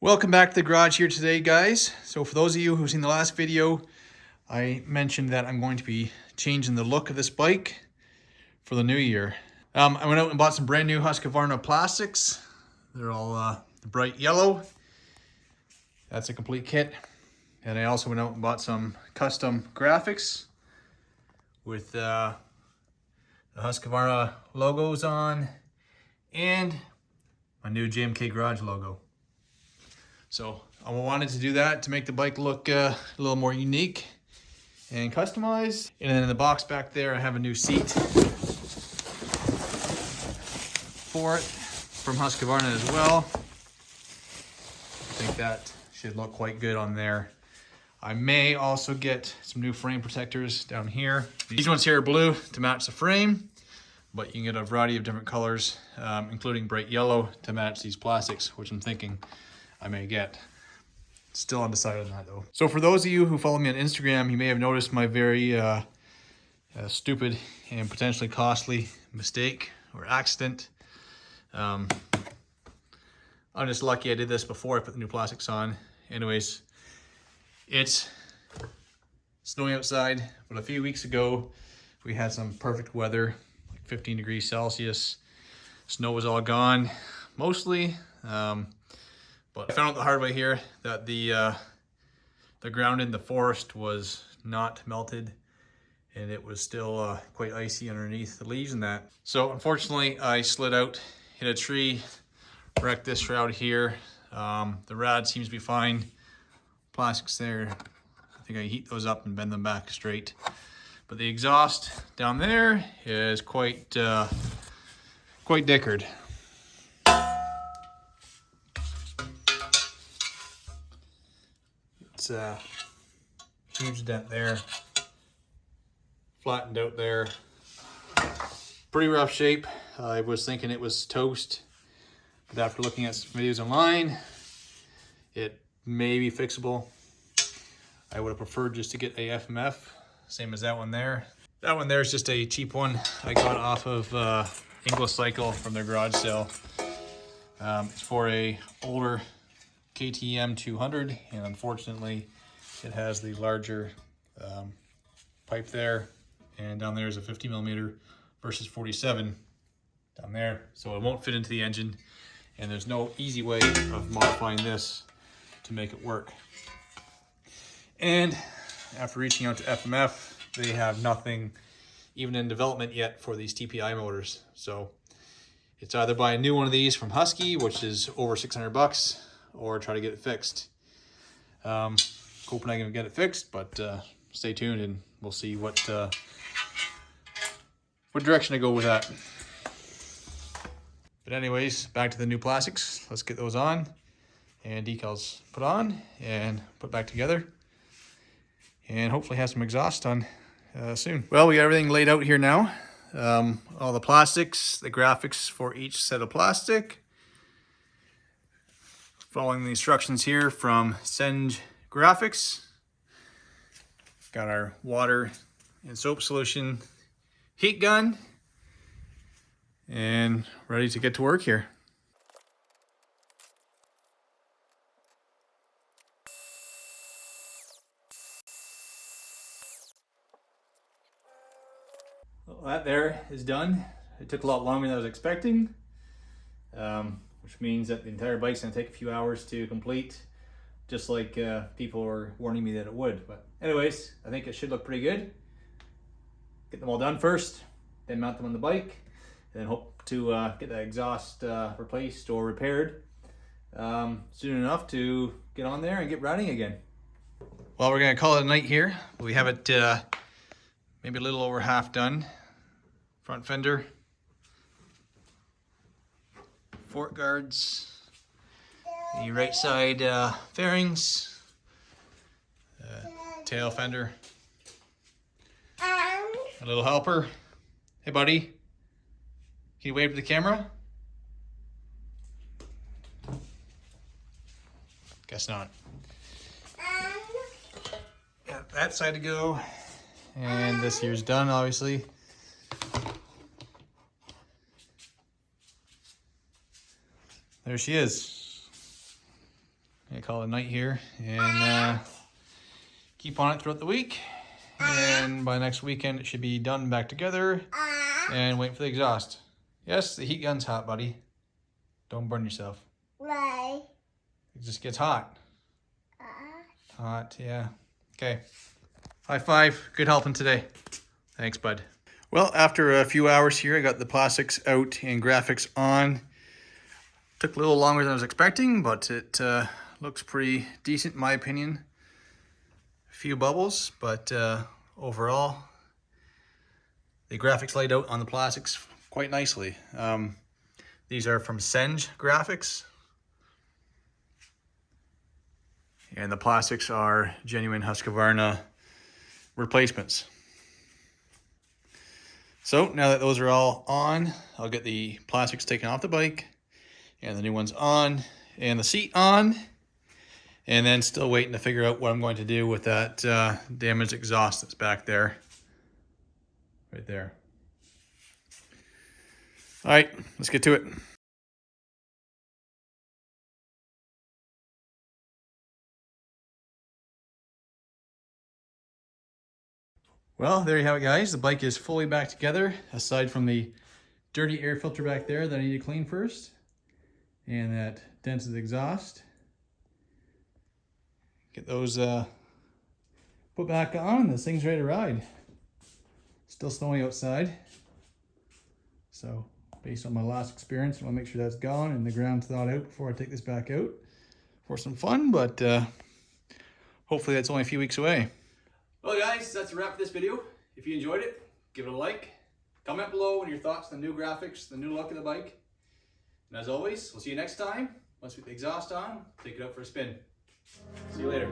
Welcome back to the garage here today, guys. So for those of you who've seen the last video, I mentioned that I'm going to be changing the look of this bike for the new year. I went out and bought some brand new Husqvarna plastics. They're all bright yellow. That's a complete kit. And I also went out and bought some custom graphics with the Husqvarna logos on and my new JMK Garage logo. So I wanted to do that to make the bike look a little more unique and customized. And then in the box back there, I have a new seat for it from Husqvarna as well. I think that should look quite good on there. I may also get some new frame protectors down here. These ones here are blue to match the frame, but you can get a variety of different colors, including bright yellow to match these plastics, which I'm thinking I may get. Still undecided on that though. So for those of you who follow me on Instagram, you may have noticed my very stupid and potentially costly mistake or accident. I'm just lucky I did this before I put the new plastics on. Anyways, it's snowing outside, but a few weeks ago we had some perfect weather, like 15 degrees Celsius. Snow was all gone, mostly. But I found out the hard way here that the ground in the forest was not melted, and it was still quite icy underneath the leaves and that. So unfortunately, I slid out, hit a tree, wrecked this shroud here. The rad seems to be fine. Plastics there, I think I heat those up and bend them back straight. But the exhaust down there is quite dickered. It's a huge dent there, flattened out there. Pretty rough shape. I was thinking it was toast, but after looking at some videos online, it may be fixable. I would have preferred just to get a FMF, same as that one there. That one there is just a cheap one I got off of English Cycle from their garage sale. It's for a older KTM 200, and unfortunately it has the larger pipe there, and down there is a 50 millimeter versus 47 down there, so it won't fit into the engine, and there's no easy way of modifying this to make it work. And after reaching out to FMF, they have nothing even in development yet for these TPI motors, so it's either buy a new one of these from Husky, which is over 600 bucks, or try to get it fixed. Hoping I can get it fixed, but stay tuned and we'll see what direction I go with that. But anyways, back to the new plastics. Let's get those on and decals put on and put back together, and hopefully have some exhaust on soon. Well, we got everything laid out here now. All the plastics, the graphics for each set of plastic. Following the instructions here from Send Graphics. Got our water and soap solution heat gun, and ready to get to work here. Well, that there is done. It took a lot longer than I was expecting. Which means that the entire bike's gonna take a few hours to complete, just like people were warning me that it would. But anyways, I think it should look pretty good. Get them all done first, then mount them on the bike, and then hope to get the exhaust replaced or repaired soon enough to get on there and get riding again. Well, we're gonna call it a night here. We have it maybe a little over half done. Front fender, fork guards, the right side fairings, tail fender, a little helper. Hey buddy, can you wave to the camera? Guess not. Got that side to go, and this here's done, obviously. There she is. I'm gonna call it a night here and keep on it throughout the week. And by next weekend, it should be done back together and wait for the exhaust. Yes, the heat gun's hot, buddy. Don't burn yourself. Why? It just gets hot. Hot, yeah. Okay. High five. Good helping today. Thanks, bud. Well, after a few hours here, I got the plastics out and graphics on. Took a little longer than I was expecting, but it looks pretty decent in my opinion. A few bubbles, but overall, the graphics laid out on the plastics quite nicely. These are from Senge Graphics. And the plastics are genuine Husqvarna replacements. So now that those are all on, I'll get the plastics taken off the bike and the new ones on and the seat on. And then still waiting to figure out what I'm going to do with that damaged exhaust that's back there. Right there. All right, let's get to it. Well, there you have it, guys. The bike is fully back together, aside from the dirty air filter back there that I need to clean first. And that dented exhaust. Get those put back on. This thing's ready to ride. Still snowing outside. So, based on my last experience, I want to make sure that's gone and the ground thawed out before I take this back out for some fun. But hopefully that's only a few weeks away. Well guys, that's a wrap for this video. If you enjoyed it, give it a like. Comment below on your thoughts on the new graphics, the new look of the bike. And as always, we'll see you next time. Once we get the exhaust on, take it out for a spin. See you later.